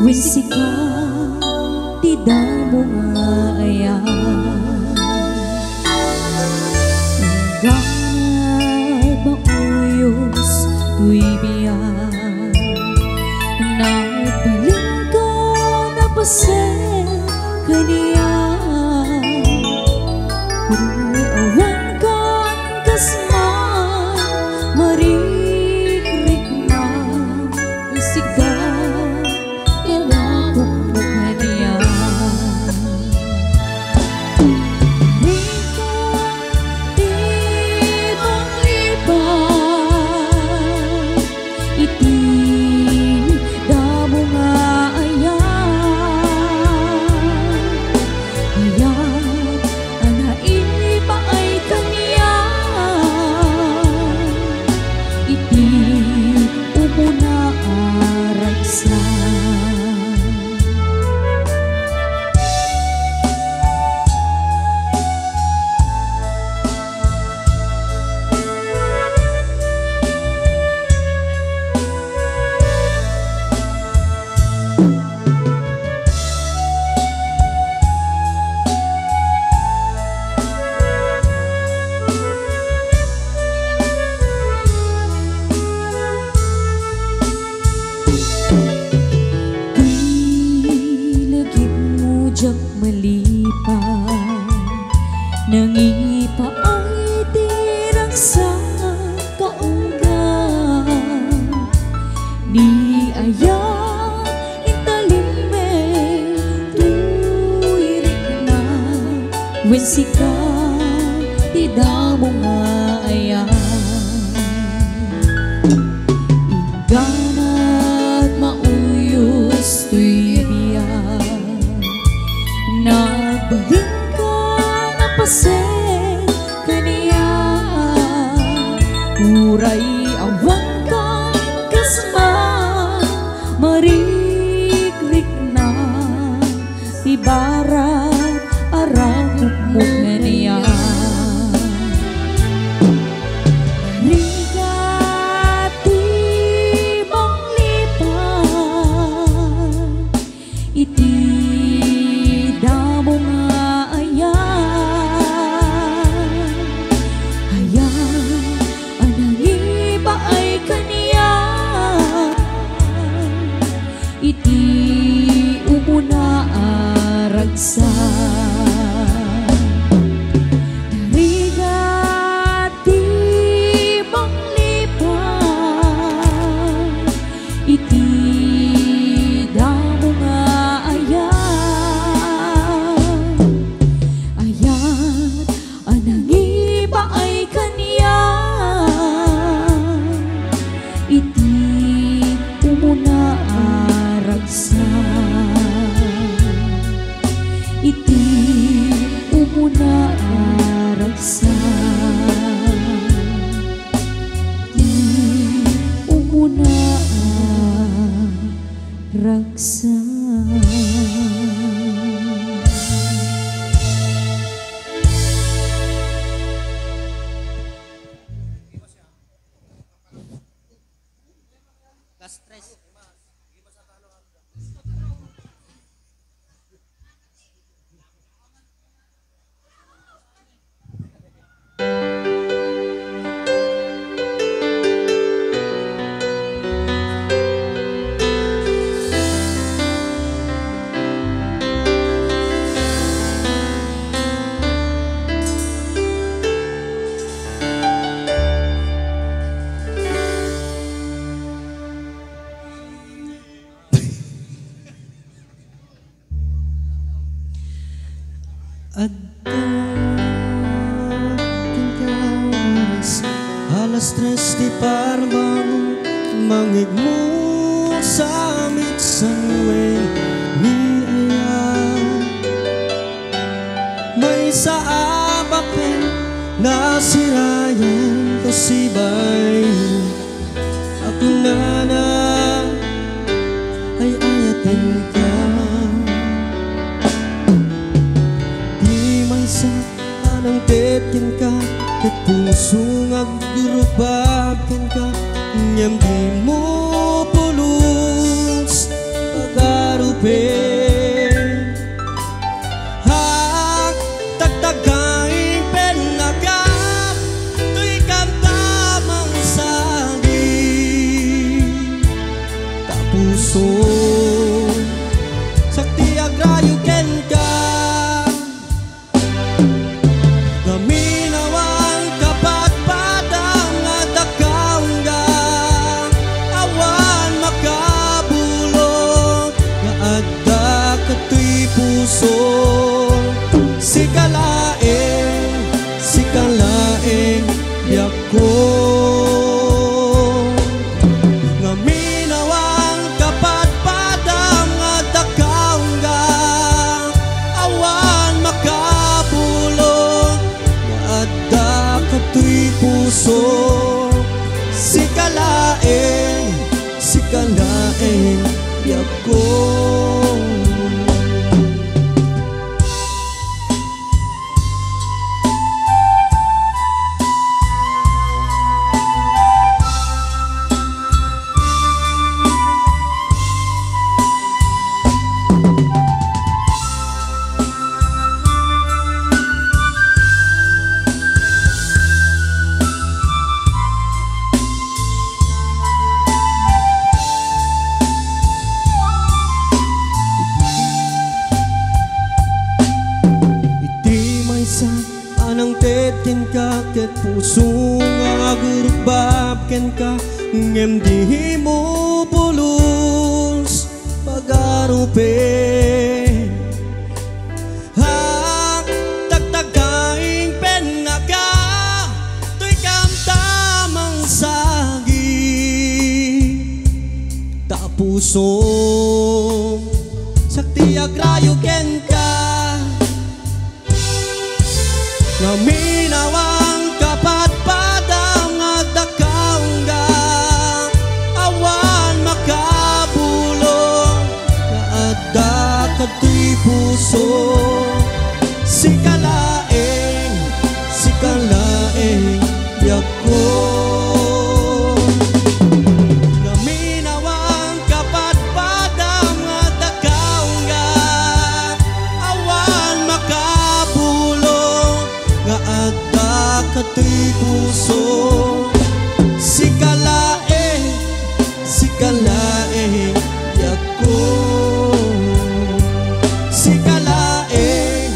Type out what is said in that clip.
Wisika tidak mo aya Ganay mauyos tuibiyang Nagpaling ka na pasen kaniya Kuri awan kan kasman marikrik na Wisika Nangipa ay tirang sa kaunggan Ni ayat intalime tuirik na Wisika tidak mo aya Iganat mauyos tuibiyang Nagbaling pasen kaniya Uray awan kan kasman marikrik na Ibarat arahuk mo kaniya Rigati mong lipan iti damo nga aya Iti umuna aragsa Narigati mong lipan Iti damo nga Ayat anangiba ay kaniya Iti umuna Iti umuna aragsa Iti umuna aragsa Alas 3 di parang mangigmo sa mitsanwe ni aya May sa abapen na sirayan kasibay Ako na ay ayatin ka Di may sa anang tetkin ka Pusong agdurubagkan ka Nyam di mo pulos Pagay sakti agrayo ken ka gaminawan kapatpadang at akaungga awan makabulog nga adda katoy puso sikalaeng yako nga minawang kapatpadang at akaungga awan makabulog nga adda katoy puso sikalaeng yako. Anang tetkin ka ket puso nga agurubab ken ka ngem di mo pulos pagarupe hak tagtagaing penaga toy kam tamang sagi ta puso sakti agrayo ken ka nga minawang kapatpadang at akaungga awan makabulong nga adda katoy puso sikalaeng yako nga minawang kapatpadang at akaungga awan makabulong nga adda katoy puso sikalaeng yako sikalaeng